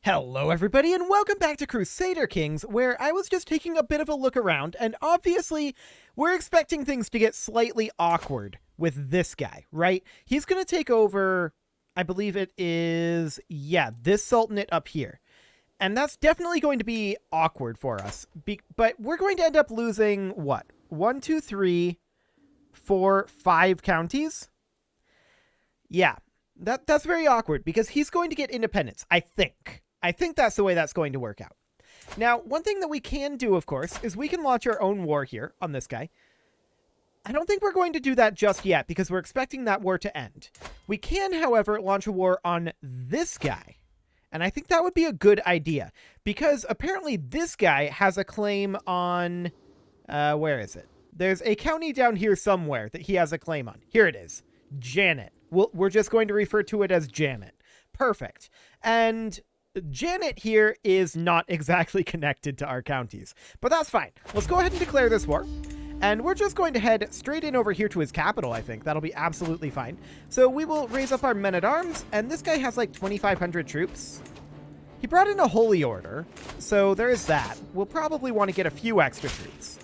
Hello everybody and welcome back to Crusader Kings, where I was just taking a bit of a look around, and obviously we're expecting things to get slightly awkward with this guy, right? He's going to take over, I believe it is, this Sultanate up here. And that's definitely going to be awkward for us. But we're going to end up losing, what? 1, 2, 3, 4, 5 counties? Yeah, that's very awkward because he's going to get independence, I think. I think that's the way that's going to work out. Now, one thing that we can do, of course, is we can launch our own war here on this guy. I don't think we're going to do that just yet because we're expecting that war to end. We can, however, launch a war on this guy. And I think that would be a good idea because apparently this guy has a claim on... where is it? There's a county down here somewhere that he has a claim on. Here it is. Janet. We're just going to refer to it as Janet. Perfect. And Janet here is not exactly connected to our counties, but that's fine. Let's go ahead and declare this war. And we're just going to head straight in over here to his capital, I think. That'll be absolutely fine. So we will raise up our men-at-arms, and this guy has like 2,500 troops. He brought in a holy order, so there is that. We'll probably want to get a few extra troops.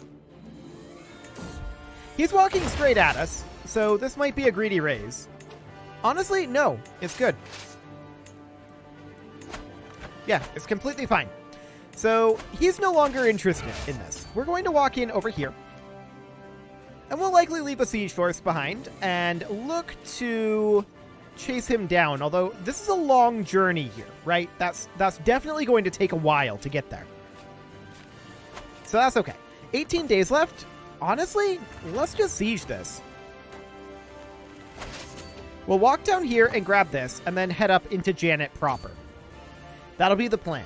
He's walking straight at us, so this might be a greedy raise. Honestly, no, it's good. Yeah, it's completely fine. So he's no longer interested in this. We're going to walk in over here. And we'll likely leave a siege force behind and look to chase him down. Although this is a long journey here, right? That's definitely going to take a while to get there. So that's okay. 18 days left. Honestly, let's just siege this. We'll walk down here and grab this and then head up into Janet proper. That'll be the plan.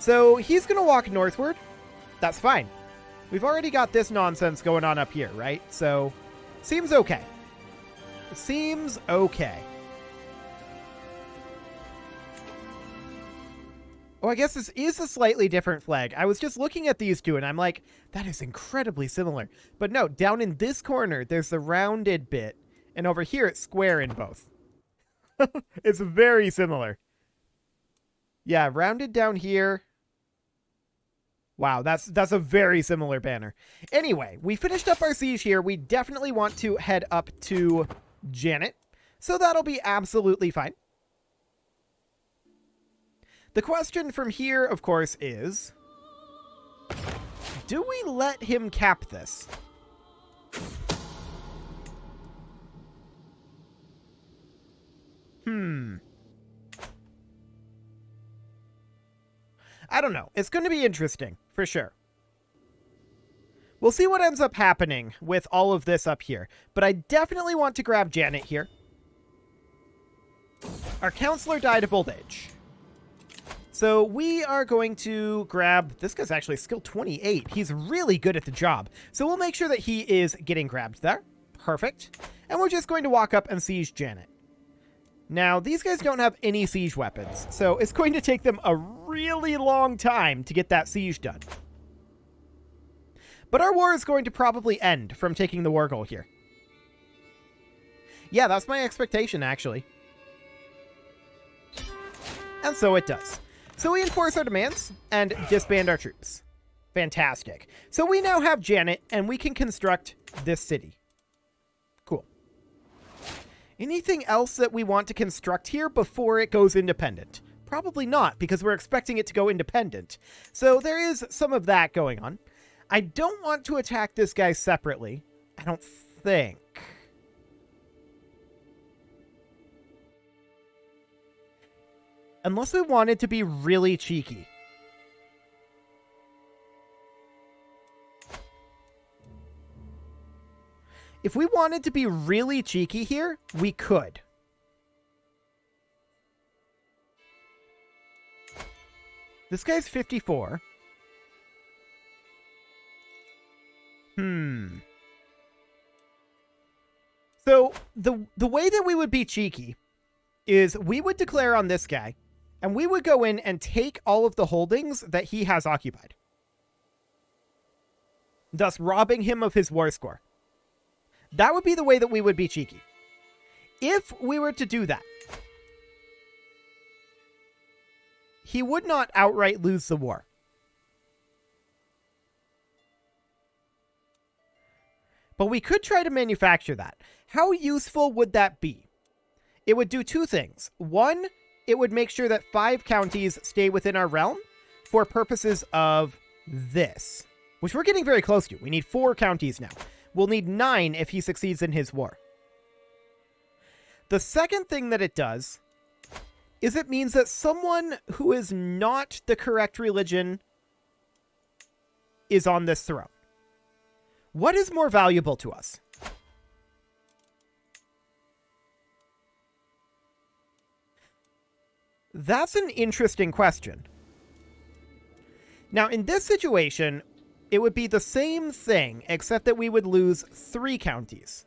So he's going to walk northward. That's fine. We've already got this nonsense going on up here, right? So, seems okay. Seems okay. Oh, I guess this is a slightly different flag. I was just looking at these two and I'm like, that is incredibly similar. But no, down in this corner, there's the rounded bit. And over here, it's square in both. It's very similar. Yeah, rounded down here. Wow, that's a very similar banner. Anyway, we finished up our siege here. We definitely want to head up to Janet. So that'll be absolutely fine. The question from here, of course, is... do we let him cap this? I don't know. It's going to be interesting, for sure. We'll see what ends up happening with all of this up here. But I definitely want to grab Janet here. Our counselor died of old age. So we are going to grab... this guy's actually skill 28. He's really good at the job. So we'll make sure that he is getting grabbed there. Perfect. And we're just going to walk up and siege Janet. Now, these guys don't have any siege weapons, so it's going to take them a really long time to get that siege done. But our war is going to probably end from taking the war goal here. Yeah, that's my expectation, actually. And so it does. So we enforce our demands and disband our troops. Fantastic. So we now have Janet, and we can construct this city. Anything else that we want to construct here before it goes independent? Probably not, because we're expecting it to go independent. So there is some of that going on. I don't want to attack this guy separately. I don't think. Unless we wanted to be really cheeky. If we wanted to be really cheeky here, we could. This guy's 54. So, the way that we would be cheeky is we would declare on this guy, and we would go in and take all of the holdings that he has occupied. Thus robbing him of his war score. That would be the way that we would be cheeky. If we were to do that, he would not outright lose the war. But we could try to manufacture that. How useful would that be? It would do two things. One, it would make sure that 5 counties stay within our realm for purposes of this, which we're getting very close to. We need 4 counties now. We'll need 9 if he succeeds in his war. The second thing that it does is it means that someone who is not the correct religion is on this throne. What is more valuable to us? That's an interesting question. Now, in this situation, it would be the same thing, except that we would lose 3 counties.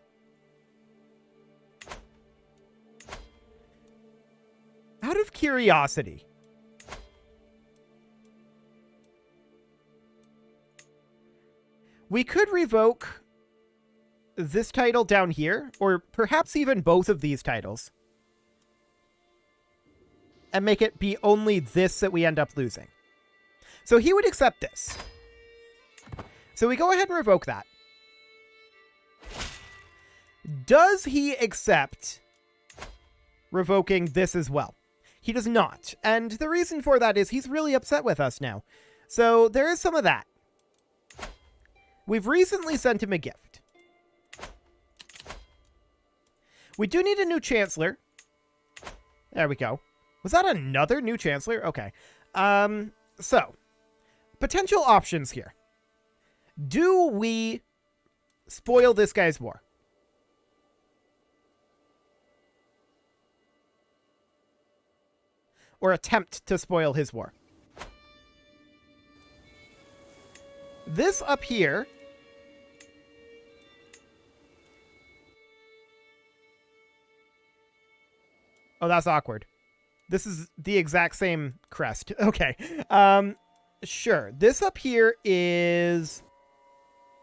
Out of curiosity, we could revoke this title down here, or perhaps even both of these titles, and make it be only this that we end up losing. So he would accept this. So we go ahead and revoke that. Does he accept revoking this as well? He does not. And the reason for that is he's really upset with us now. So there is some of that. We've recently sent him a gift. We do need a new chancellor. There we go. Was that another new chancellor? Okay. So, potential options here. Do we spoil this guy's war? Or attempt to spoil his war? This up here oh, that's awkward. This is the exact same crest. Okay. Sure. This up here is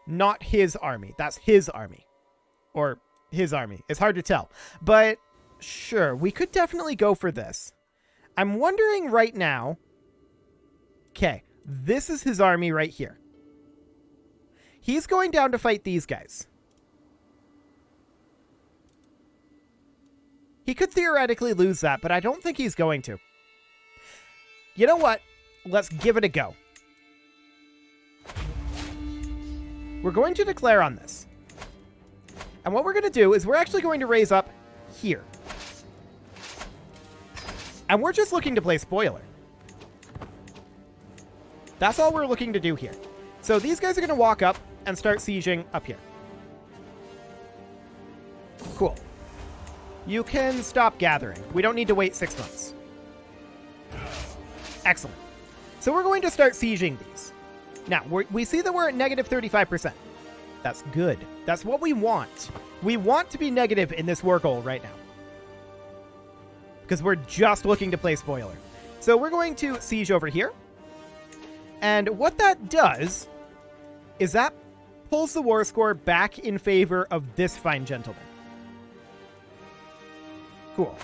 not his army. That's his army. Or his army. It's hard to tell. But sure, we could definitely go for this. I'm wondering right now. Okay. This is his army right here. He's going down to fight these guys. He could theoretically lose that, but I don't think he's going to. You know what? Let's give it a go. We're going to declare on this. And what we're going to do is we're actually going to raise up here. And we're just looking to play spoiler. That's all we're looking to do here. So these guys are going to walk up and start sieging up here. Cool. You can stop gathering. We don't need to wait 6 months. Excellent. So we're going to start sieging these. Now, we see that we're at negative 35%. That's good. That's what we want. We want to be negative in this war goal right now. Because we're just looking to play spoiler. So we're going to siege over here. And what that does is that pulls the war score back in favor of this fine gentleman. Cool.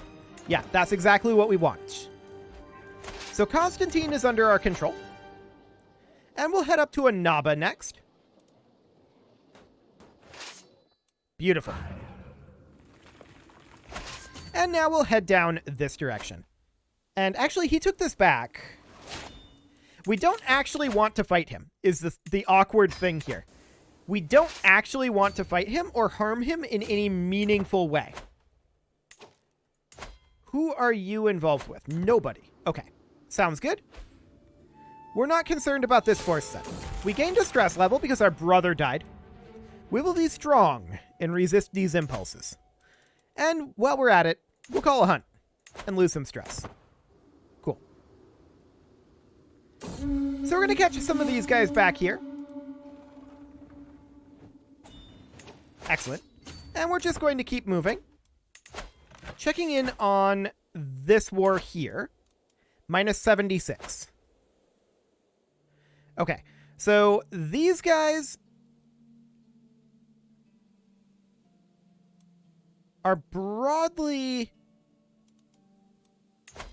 Yeah, that's exactly what we want. So Constantine is under our control. And we'll head up to Annaba next. Beautiful. And now we'll head down this direction. And actually, he took this back. We don't actually want to fight him, is the awkward thing here. We don't actually want to fight him or harm him in any meaningful way. Who are you involved with? Nobody. Okay. Sounds good. We're not concerned about this force set. We gained a stress level because our brother died. We will be strong and resist these impulses. And while we're at it, we'll call a hunt and lose some stress. Cool. So we're going to catch some of these guys back here. Excellent. And we're just going to keep moving. Checking in on this war here. Minus 76. Okay. So these guys are broadly...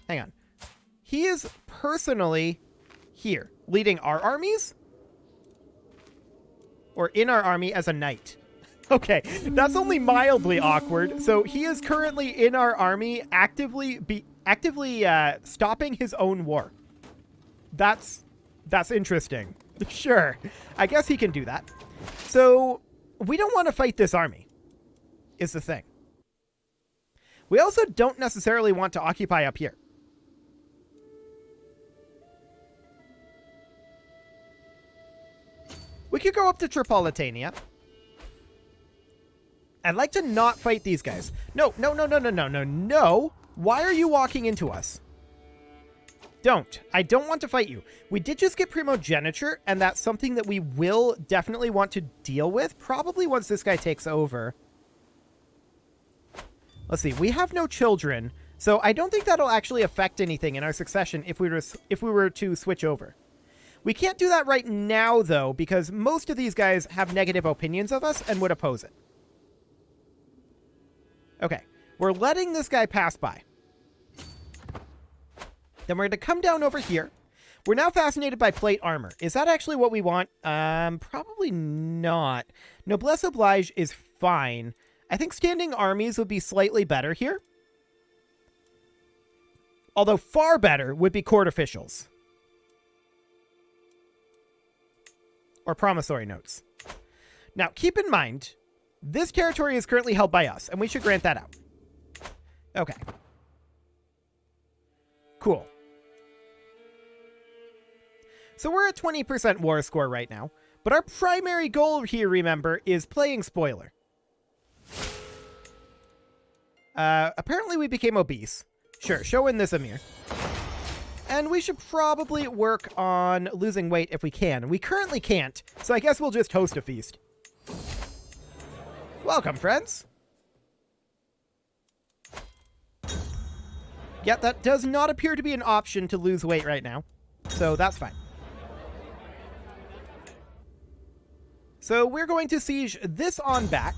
Hang on. he is personally here, leading our armies? Or in our army as a knight? Okay, that's only mildly awkward. So he is currently in our army, actively stopping his own war. That's interesting. Sure, I guess he can do that. So we don't want to fight this army, is the thing. We also don't necessarily want to occupy up here. We could go up to Tripolitania. I'd like to not fight these guys. No, no, no, no, no, no, no, no. Why are you walking into us? Don't. I don't want to fight you. We did just get primogeniture, and that's something that we will definitely want to deal with, probably once this guy takes over. Let's see. We have no children, so I don't think that'll actually affect anything in our succession if we were to switch over. We can't do that right now, though, because most of these guys have negative opinions of us and would oppose it. Okay, we're letting this guy pass by. Then we're going to come down over here. We're now fascinated by plate armor. Is that actually what we want? Probably not. Noblesse oblige is fine. I think standing armies would be slightly better here. Although far better would be court officials. Or promissory notes. Now, keep in mind, this territory is currently held by us, and we should grant that out. Okay. Cool. So we're at 20% war score right now, but our primary goal here, remember, is playing spoiler. Apparently we became obese. Sure, show in this Amir. And we should probably work on losing weight if we can. We currently can't, so I guess we'll just host a feast. Welcome, friends. Yeah, that does not appear to be an option to lose weight right now, so that's fine. So we're going to siege this on back.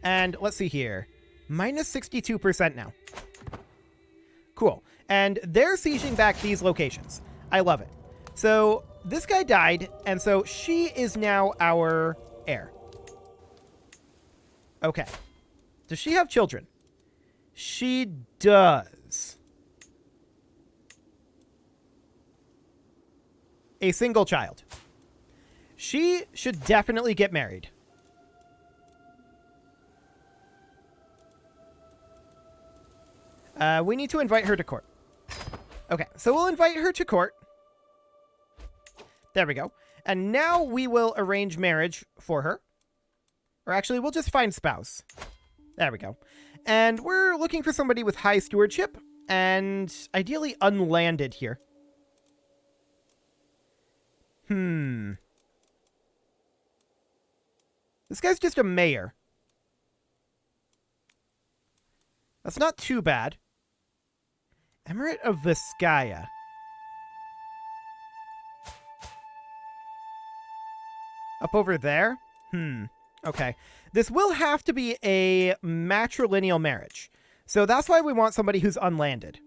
And let's see here. Minus 62% now. Cool. And they're sieging back these locations. I love it. So this guy died, and so she is now our heir. Okay. Does she have children? She does. A single child. She should definitely get married. We need to invite her to court. Okay, so we'll invite her to court. There we go. And now we will arrange marriage for her. Or actually, we'll just find spouse. There we go. And we're looking for somebody with high stewardship and ideally unlanded here. This guy's just a mayor. That's not too bad. Emirate of Vizcaya. Up over there? Okay. This will have to be a matrilineal marriage. So that's why we want somebody who's unlanded.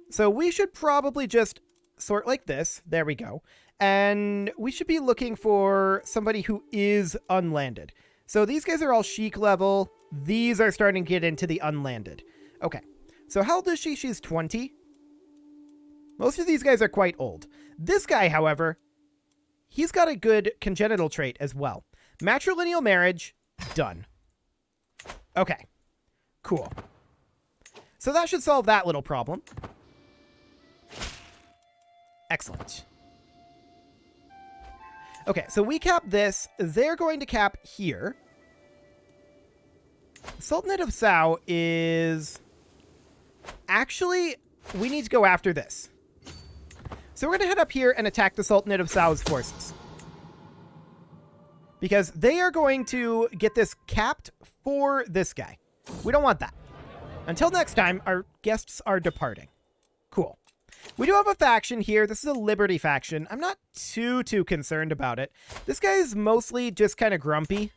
So we should probably just sort like this. There we go. And we should be looking for somebody who is unlanded. So these guys are all chic level. These are starting to get into the unlanded. Okay. So how old is she? She's 20. Most of these guys are quite old. This guy, however, he's got a good congenital trait as well. Matrilineal marriage, done. Okay. Cool. So that should solve that little problem. Excellent. Okay, so we cap this. They're going to cap here. Sultanate of Sao is... Actually, we need to go after this. So we're going to head up here and attack the Sultanate of Sao's forces. Because they are going to get this capped for this guy. We don't want that. Until next time, our guests are departing. Cool. We do have a faction here. This is a Liberty faction. I'm not too concerned about it. This guy is mostly just kind of grumpy.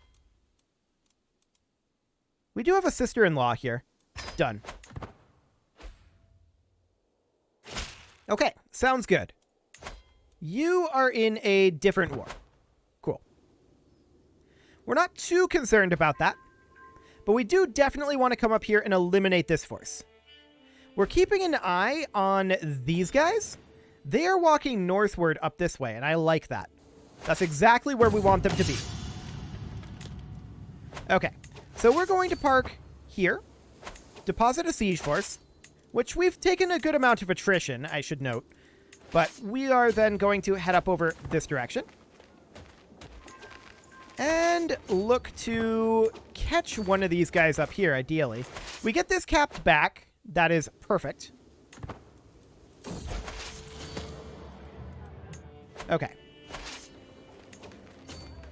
We do have a sister-in-law here. Done. Okay, sounds good. You are in a different war. Cool. We're not too concerned about that, but we do definitely want to come up here and eliminate this force. We're keeping an eye on these guys. They are walking northward up this way, and I like that. That's exactly where we want them to be. Okay, so we're going to park here, deposit a siege force, which we've taken a good amount of attrition, I should note. But we are then going to head up over this direction and look to catch one of these guys up here, ideally. We get this capped back. That is perfect. Okay.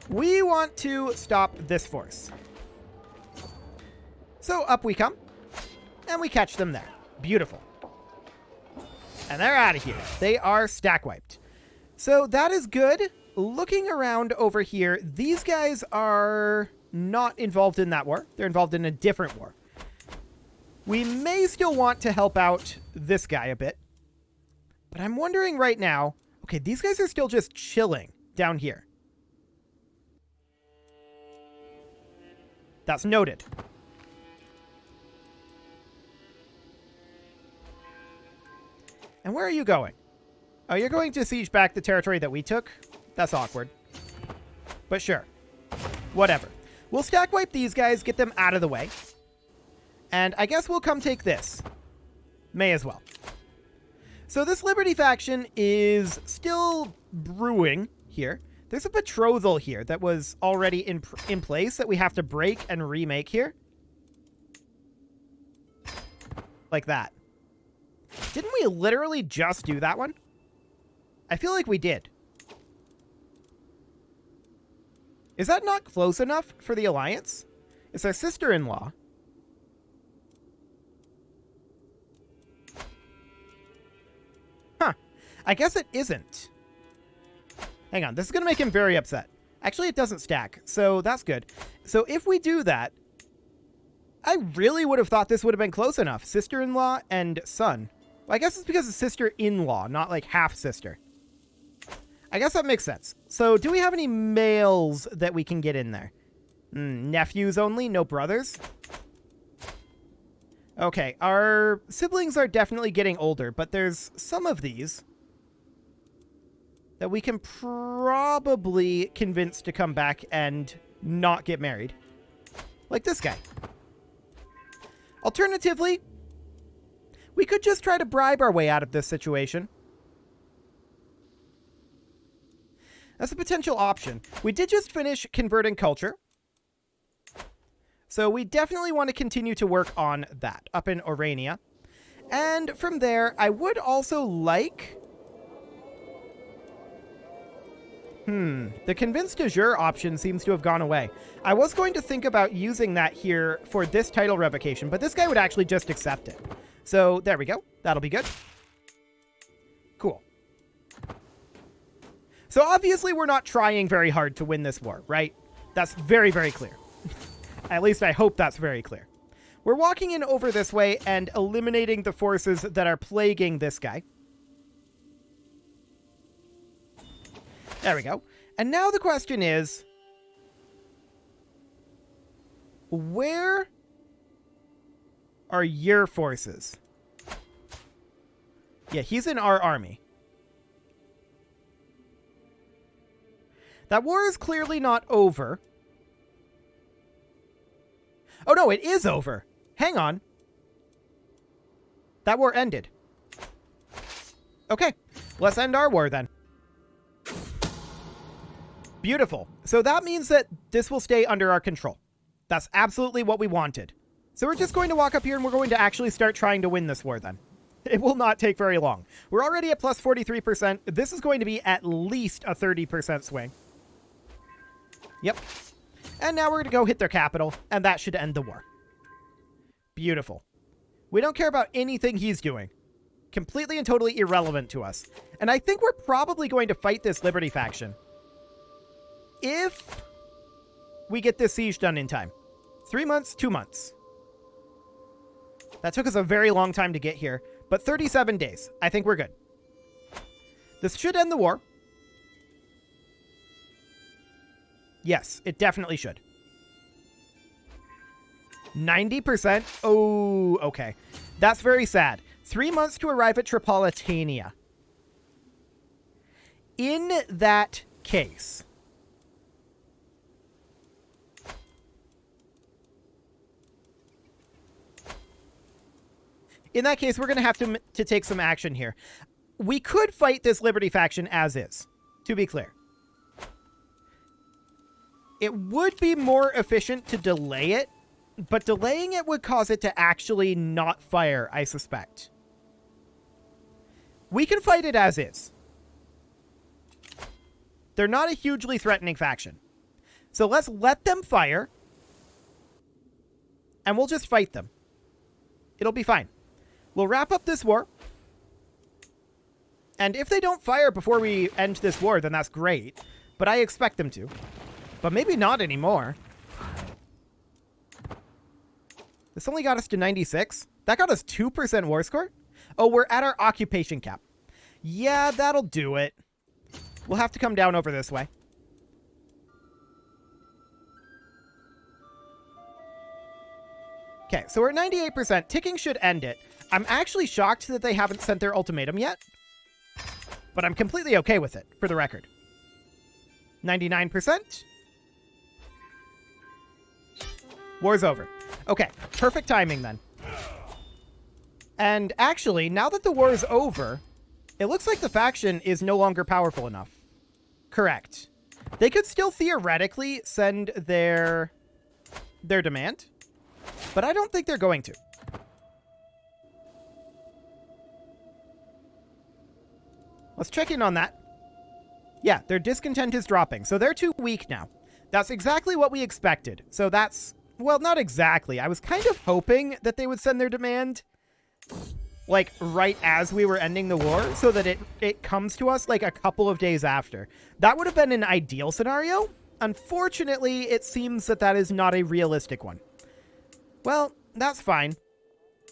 We want to stop this force. So up we come, and we catch them there. Beautiful. And they're out of here. They are stack wiped. So that is good. Looking around over here, these guys are not involved in that war. They're involved in a different war. We may still want to help out this guy a bit. But I'm wondering right now, okay, these guys are still just chilling down here. That's noted. And where are you going? Oh, you're going to siege back the territory that we took? That's awkward. But sure. Whatever. We'll stack wipe these guys, get them out of the way. And I guess we'll come take this. May as well. So this Liberty faction is still brewing here. There's a betrothal here that was already in place that we have to break and remake here. Like that. Didn't we literally just do that one? I feel like we did. Is that not close enough for the alliance? It's our sister-in-law. Huh. I guess it isn't. Hang on. This is going to make him very upset. Actually, it doesn't stack, so that's good. So if we do that, I really would have thought this would have been close enough. Sister-in-law and son. Well, I guess it's because it's sister-in-law, not like half-sister. I guess that makes sense. So do we have any males that we can get in there? Nephews only, no brothers? Okay, our siblings are definitely getting older, but there's some of these that we can probably convince to come back and not get married. Like this guy. Alternatively, we could just try to bribe our way out of this situation. That's a potential option. We did just finish converting culture. So we definitely want to continue to work on that up in Orania. And from there, I would also like... the convince de jure option seems to have gone away. I was going to think about using that here for this title revocation, but this guy would actually just accept it. So there we go. That'll be good. Cool. So obviously we're not trying very hard to win this war, right? That's very, very clear. At least I hope that's very clear. We're walking in over this way and eliminating the forces that are plaguing this guy. There we go. And now the question is, where are your forces? Yeah, he's in our army. That war is clearly not over. Oh no, it is over. Hang on. That war ended. Okay, let's end our war then. Beautiful. So that means that this will stay under our control. That's absolutely what we wanted. So we're just going to walk up here and we're going to actually start trying to win this war then. It will not take very long. We're already at plus 43%. This is going to be at least a 30% swing. Yep. And now we're going to go hit their capital, and that should end the war. Beautiful. We don't care about anything he's doing. Completely and totally irrelevant to us. And I think we're probably going to fight this Liberty faction. If we get this siege done in time. 3 months, 2 months. That took us a very long time to get here, but 37 days. I think we're good. This should end the war. Yes, it definitely should. 90%? Oh, okay. That's very sad. 3 months to arrive at Tripolitania. In that case... In that case, we're going to have to take some action here. We could fight this Liberty faction as is, to be clear. It would be more efficient to delay it, but delaying it would cause it to actually not fire, I suspect. We can fight it as is. They're not a hugely threatening faction. So let's let them fire, and we'll just fight them. It'll be fine. We'll wrap up this war. And if they don't fire before we end this war, then that's great. But I expect them to. But maybe not anymore. This only got us to 96. That got us 2% war score? Oh, we're at our occupation cap. Yeah, that'll do it. We'll have to come down over this way. Okay, so we're at 98%. Ticking should end it. I'm actually shocked that they haven't sent their ultimatum yet. But I'm completely okay with it, for the record. 99%. War's over. Okay, perfect timing then. And actually, now that the war is over, it looks like the faction is no longer powerful enough. Correct. They could still theoretically send their demand, but I don't think they're going to. Let's check in on that. Yeah, their discontent is dropping, so they're too weak now. That's exactly what we expected. So that's, well, not exactly. I was kind of hoping that they would send their demand, like, right as we were ending the war, so that it comes to us, like, a couple of days after. That would have been an ideal scenario. Unfortunately, it seems that that is not a realistic one. Well, that's fine.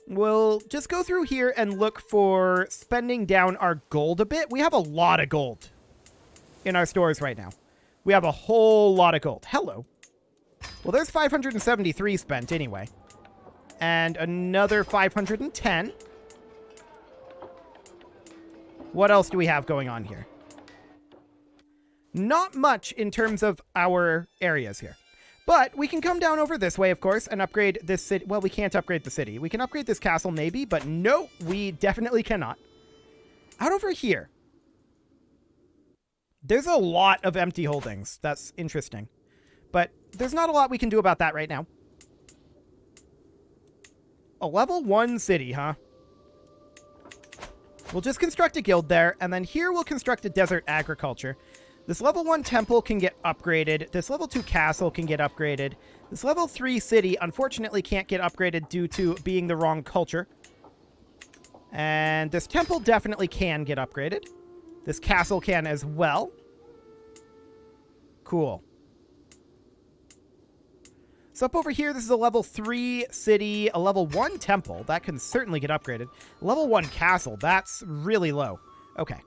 We'll just go through here and look for spending down our gold a bit. We have a lot of gold in our stores right now. We have a whole lot of gold. Hello. Well, there's 573 spent anyway. And another 510. What else do we have going on here? Not much in terms of our areas here. But we can come down over this way, of course, and upgrade this city. Well, we can't upgrade the city. We can upgrade this castle maybe, but no, we definitely cannot. Out over here. There's a lot of empty holdings. That's interesting. But there's not a lot we can do about that right now. A level 1 city, huh? We'll just construct a guild there, and then here we'll construct a desert agriculture. This level 1 temple can get upgraded. This level 2 castle can get upgraded. This level 3 city, unfortunately, can't get upgraded due to being the wrong culture. And this temple definitely can get upgraded. This castle can as well. Cool. So up over here, this is a level 3 city, a level 1 temple. That can certainly get upgraded. Level 1 castle, that's really low. Okay.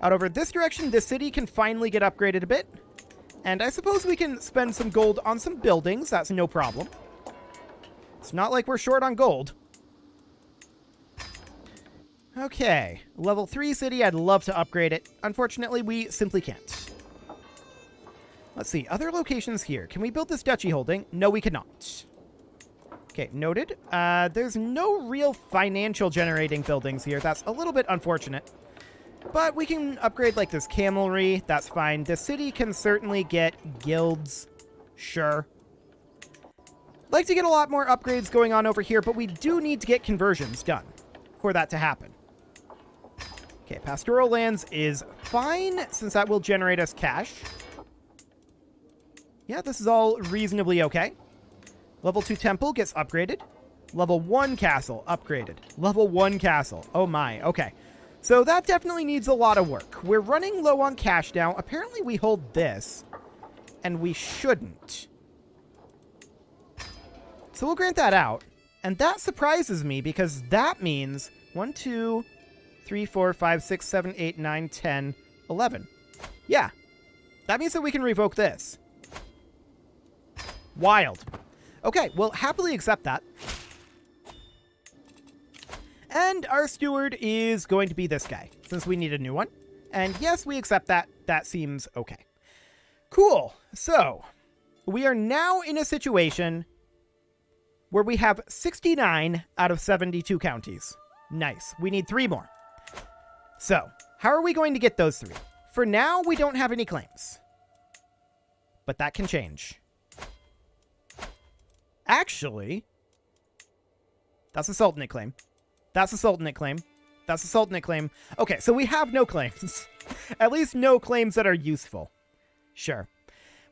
Out over this direction, this city can finally get upgraded a bit. And I suppose we can spend some gold on some buildings. That's no problem. It's not like we're short on gold. Okay. Level 3 city, I'd love to upgrade it. Unfortunately, we simply can't. Let's see. Other locations here. Can we build this duchy holding? No, we cannot. Okay, noted. There's no real financial generating buildings here. That's a little bit unfortunate. But we can upgrade, like, this camelry. That's fine. The city can certainly get guilds. Sure. Like to get a lot more upgrades going on over here, but we do need to get conversions done for that to happen. Okay, pastoral lands is fine, since that will generate us cash. Yeah, this is all reasonably okay. Level 2 temple gets upgraded. Level 1 castle upgraded. Level 1 castle. Oh my, okay. So that definitely needs a lot of work. We're running low on cash now. Apparently we hold this, and we shouldn't. So we'll grant that out. And that surprises me, because that means 1, 2, 3, 4, 5, 6, 7, 8, 9, 10, 11. Yeah. That means that we can revoke this. Wild. Okay, we'll happily accept that. And our steward is going to be this guy, since we need a new one. And yes, we accept that. That seems okay. Cool. So, we are now in a situation where we have 69 out of 72 counties. Nice. We need 3 more. So, how are we going to get those 3? For now, we don't have any claims. But that can change. Actually, that's a sultanate claim. That's a sultanate claim. That's a sultanate claim. Okay, so we have no claims. At least no claims that are useful. Sure.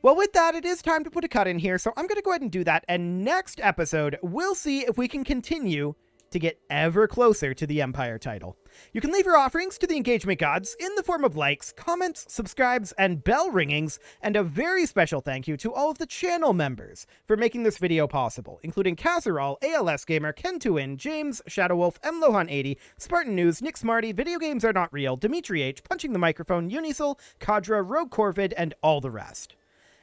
Well, with that, it is time to put a cut in here, so I'm going to go ahead and do that, and next episode, we'll see if we can continue to get ever closer to the Empire title. You can leave your offerings to the engagement gods in the form of likes, comments, subscribes, and bell ringings, and a very special thank you to all of the channel members for making this video possible, including Casserole, ALS Gamer, Ken2In, James, Shadowwolf, MLohan80, Spartan News, Nick Smarty, Video Games Are Not Real, Dimitri H, Punching the Microphone, Unisol, Kadra, Rogue Corvid, and all the rest.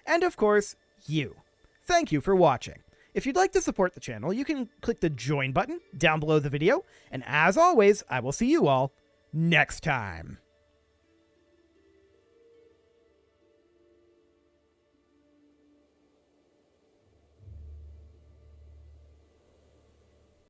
And of course, you. Thank you for watching. If you'd like to support the channel, you can click the join button down below the video, and as always, I will see you all next time.